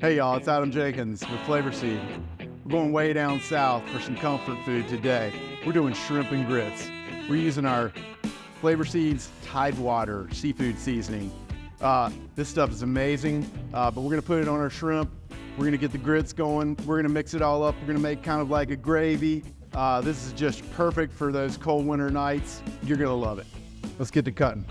Hey y'all, it's Adam Jenkins with Flavor Seed. We're going way down south for some comfort food today. We're doing shrimp and grits. We're using our Flavor Seed's Tidewater seafood seasoning. This stuff is amazing, but we're gonna put it on our shrimp. We're gonna get the grits going. We're gonna mix it all up. We're gonna make kind of like a gravy. This is just perfect for those cold winter nights. You're gonna love it. Let's get to cutting.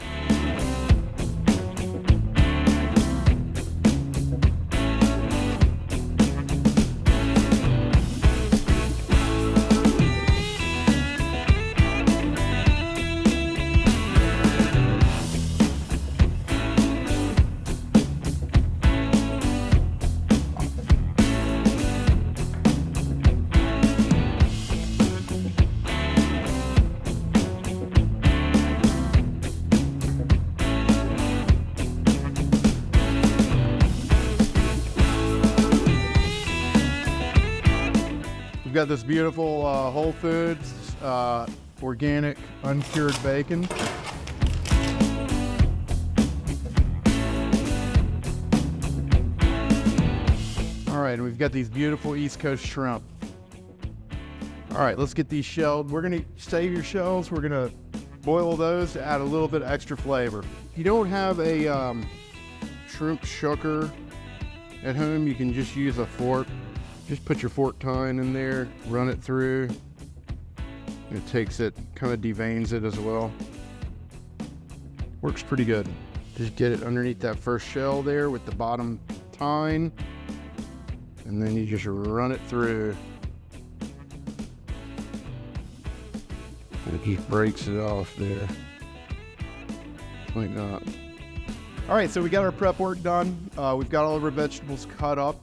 We've got this beautiful Whole Foods organic uncured bacon. All right, and we've got these beautiful East Coast shrimp. All right, let's get these shelled. We're gonna save your shells. We're gonna boil those to add a little bit of extra flavor. If you don't have a shrimp shucker at home, you can just use a fork. Just put your fork tine in there, run it through. It takes it, kind of deveins it as well. Works pretty good. Just get it underneath that first shell there with the bottom tine. And then you just run it through. And it just breaks it off there. Like that. All right, so we got our prep work done. We've got all of our vegetables cut up.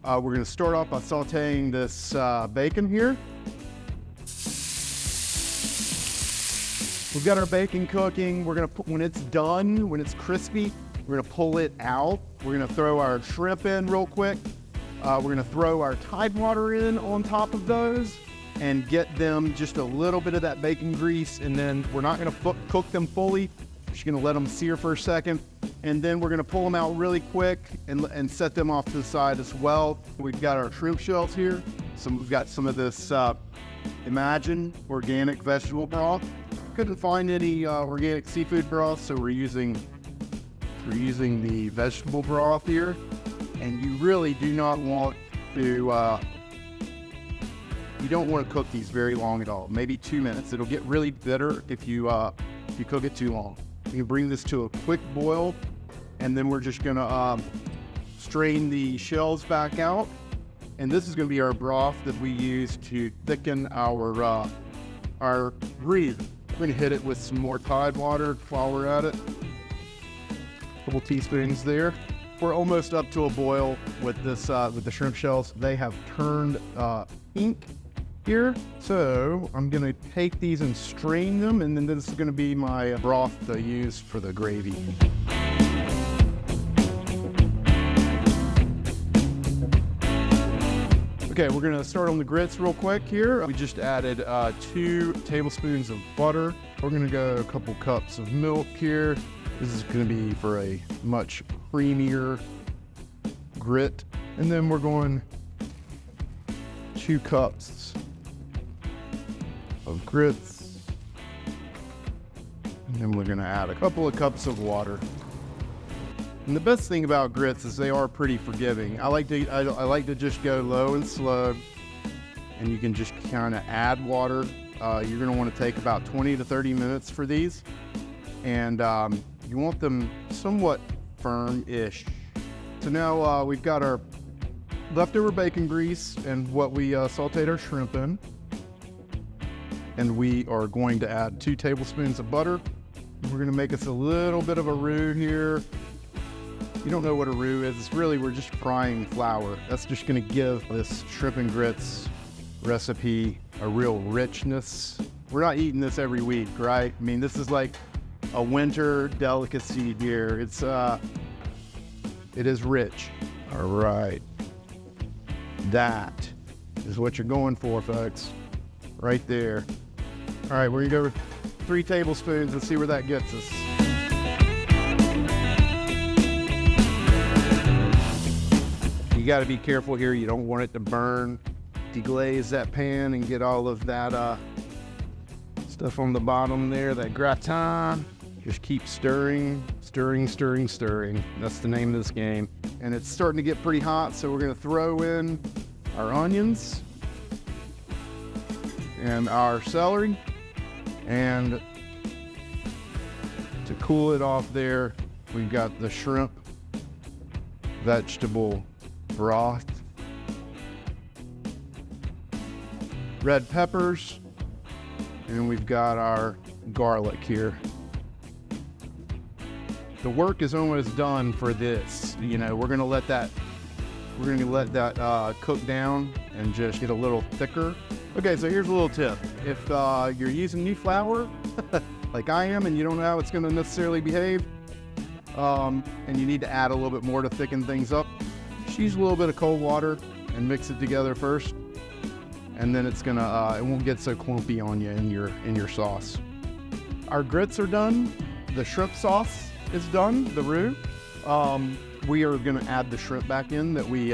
We're gonna start off by sauteing this bacon here. We've got our bacon cooking. We're gonna put, when it's done, when it's crispy, we're gonna pull it out. We're gonna throw our shrimp in real quick. We're gonna throw our Tidewater in on top of those and get them just a little bit of that bacon grease, and then we're not gonna cook them fully. We're just gonna let them sear for a second. And then we're gonna pull them out really quick and set them off to the side as well. We've got our shrimp shells here. We've got some of this Imagine organic vegetable broth. Couldn't find any organic seafood broth, so we're using the vegetable broth here. And you really do not want to, you don't want to cook these very long at all. Maybe 2 minutes. It'll get really bitter if you cook it too long. You bring this to a quick boil, and then we're just gonna strain the shells back out. And this is gonna be our broth that we use to thicken our Roux. We're gonna hit it with some more Tidewater while we're at it. A couple teaspoons there. We're almost up to a boil with this with the shrimp shells. They have turned pink here. So I'm gonna take these and strain them, and then this is gonna be my broth that I use for the gravy. Okay, we're gonna start on the grits real quick here. We just added 2 tablespoons of butter. We're gonna go a couple cups of milk here. This is gonna be for a much creamier grit. And then we're going 2 cups of grits, and then we're gonna add a couple of cups of water. And the best thing about grits is they are pretty forgiving. I like to just go low and slow, and you can just kind of add water. You're gonna want to take about 20 to 30 minutes for these, and you want them somewhat firm-ish. So now we've got our leftover bacon grease and what we sauteed our shrimp in. And we are going to add 2 tablespoons of butter. We're gonna make us a little bit of a roux here. If you don't know what a roux is, it's really, we're just frying flour. That's just gonna give this shrimp and grits recipe a real richness. We're not eating this every week, right? I mean, this is like a winter delicacy here. It is rich. All right. That is what you're going for, folks. Right there. All right, we're gonna go with 3 tablespoons and see where that gets us. got to be careful here. You don't want it to burn, deglaze that pan and get all of that stuff on the bottom there, that gratin. Just keep stirring, stirring, stirring, stirring. That's the name of this game. And it's starting to get pretty hot, so we're gonna throw in our onions and our celery. And to cool it off there, we've got the shrimp vegetable broth, red peppers, and we've got our garlic here. The work is almost done for this. You know, we're gonna let that cook down and just get a little thicker. Okay, so here's a little tip. If you're using new flour, like I am, and you don't know how it's gonna necessarily behave, and you need to add a little bit more to thicken things up, just use a little bit of cold water and mix it together first, and then it's gonna it won't get so clumpy on you in your sauce. Our grits are done. The shrimp sauce is done, the roux. We are gonna add the shrimp back in that we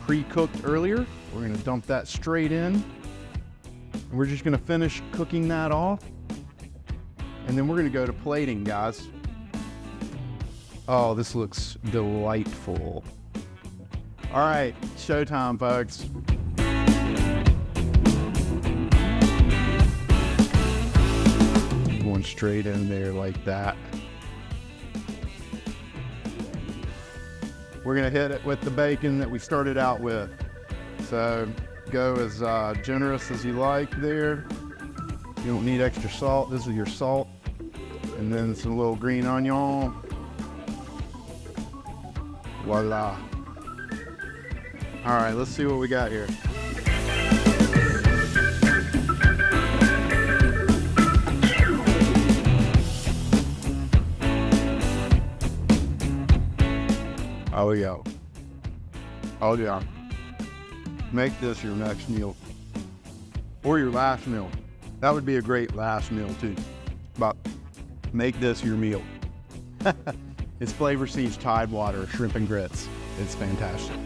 pre-cooked earlier. We're gonna dump that straight in. And we're just gonna finish cooking that off. And then we're gonna go to plating, guys. Oh, this looks delightful. All right, showtime, folks. Going straight in there like that. We're gonna hit it with the bacon that we started out with. So go as generous as you like there. You don't need extra salt. This is your salt. And then some little green onion. Voila. All right, let's see what we got here. Oh yeah. Oh yeah. Make this your next meal. Or your last meal. That would be a great last meal too. But make this your meal. It's Flavor Seeds Tide Water Shrimp and Grits. It's fantastic.